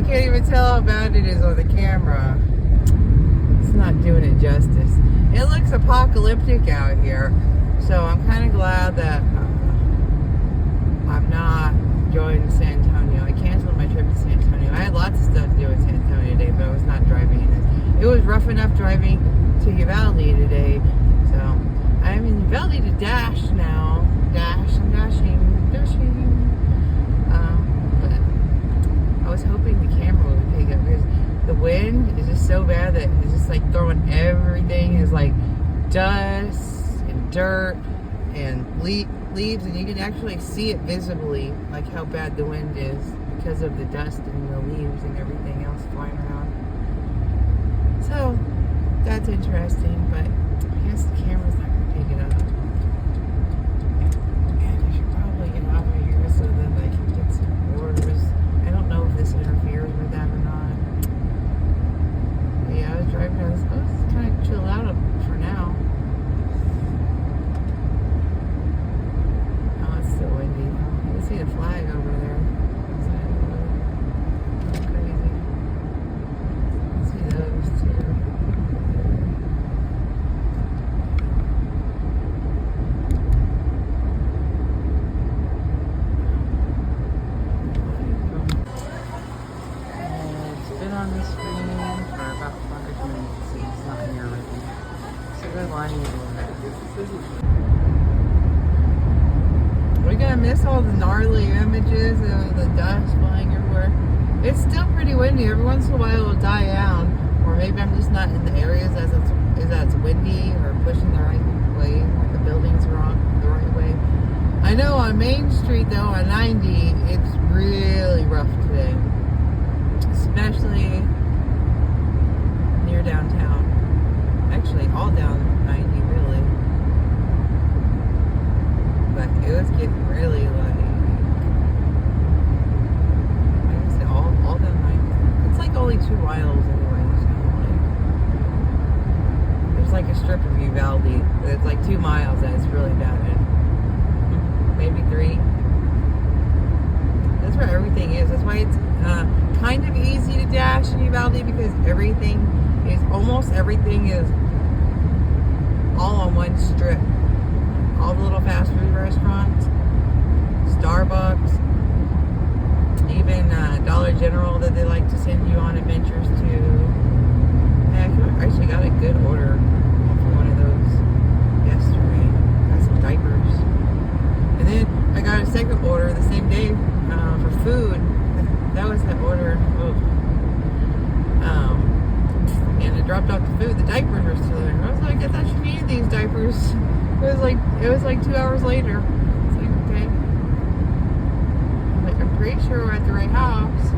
can't even tell how bad it is on the camera. It's not doing it justice. It looks apocalyptic out here, so I'm kind of glad that I'm not going to San Antonio. I canceled my trip to San Antonio. I had lots of stuff to do in San Antonio today, but I was not driving. It was rough enough driving to Uvalde today, so I'm in Uvalde to dash now. I'm dashing. But I was hoping the camera would pick up because the wind is just so bad that it's just like throwing everything is like dust and dirt and leaves, and you can actually see it visibly, like how bad the wind is because of the dust and the leaves and everything else flying around. So that's interesting, but I guess the camera's not going to pick it up. And I should probably get out of here so that I can get some orders. I don't know if this interferes with that or not. But yeah, I was driving. I was kind of chill out for now. Oh, it's still windy. You can see the flag over there. That's crazy. I see those too. On the screen for about 5 minutes and it's not here already. So we're lining it. We're gonna miss all the gnarly images of the dust flying everywhere. It's still pretty windy. Every once in a while it'll die down, or maybe I'm just not in the areas as it's windy or pushing the right way, or the buildings are the right way. I know on Main Street though, on 90, it's really rough today. Especially near downtown. Actually, all down 90, really. But it was getting really like I said, all down 90. It's like only 2 miles anyway. So like, there's like a strip of Uvalde that's like 2 miles and it's really bad. Maybe 3. That's where everything is. That's why it's kind of easy to dash in Uvalde because almost everything is all on one strip. All the little fast food restaurants, Starbucks, even Dollar General that they like to send you on adventures to. I actually got a good order for one of those yesterday. Got some diapers. And then I got a second order the same day for food. That was that order. And I dropped off the food. The diapers were still there. I was like, I thought you needed these diapers. It was like 2 hours later. It's like, okay. I'm like, I'm pretty sure we're at the right house.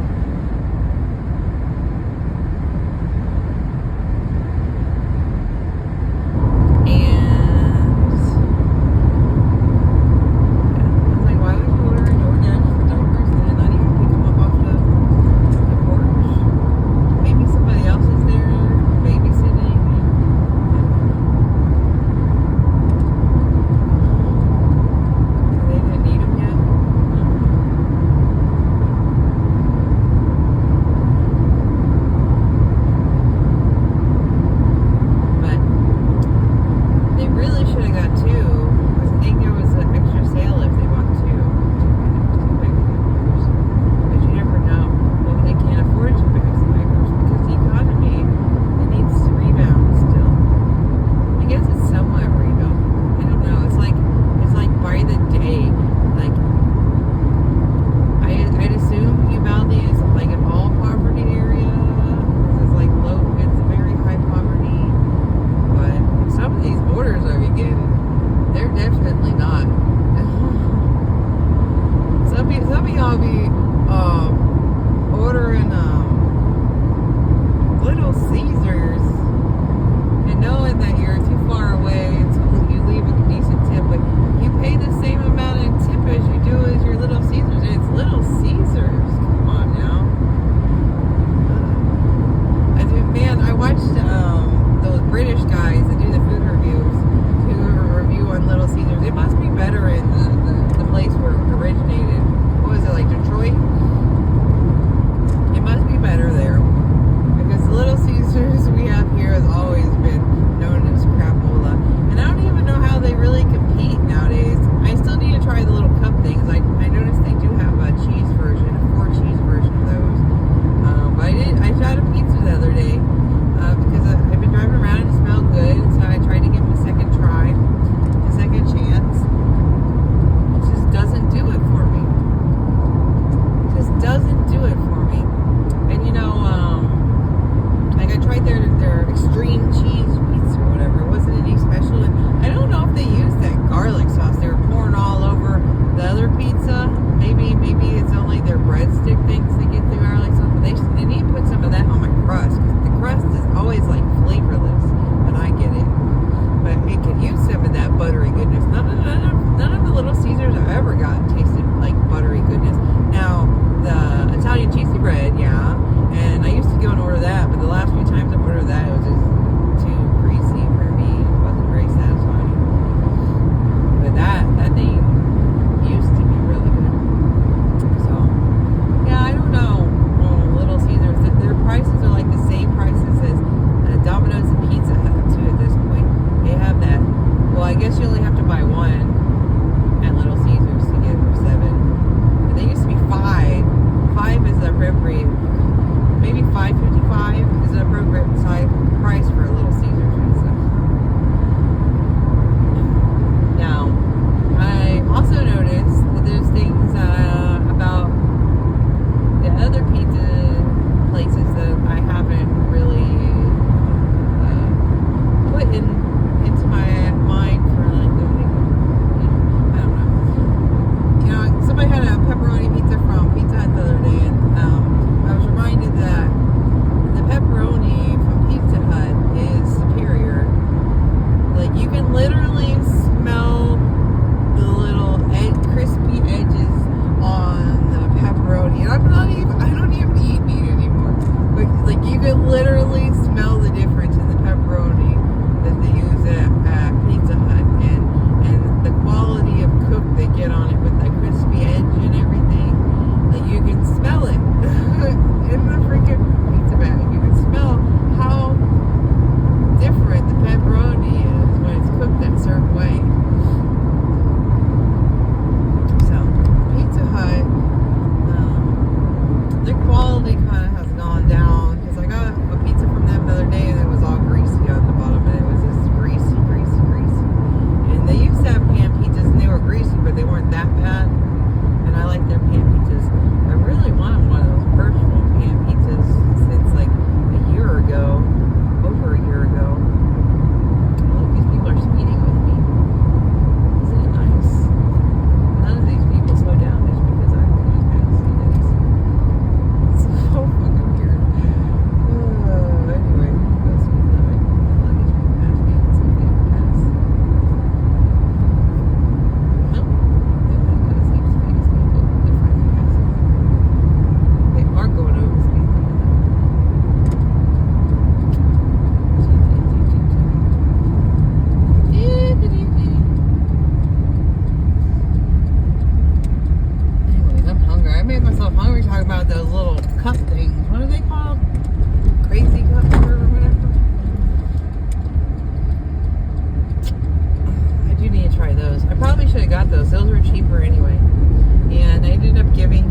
myself hungry talking about those little cup things. What are they called? Crazy cups or whatever. I do need to try those. I probably should have got those. Those were cheaper anyway. And I ended up giving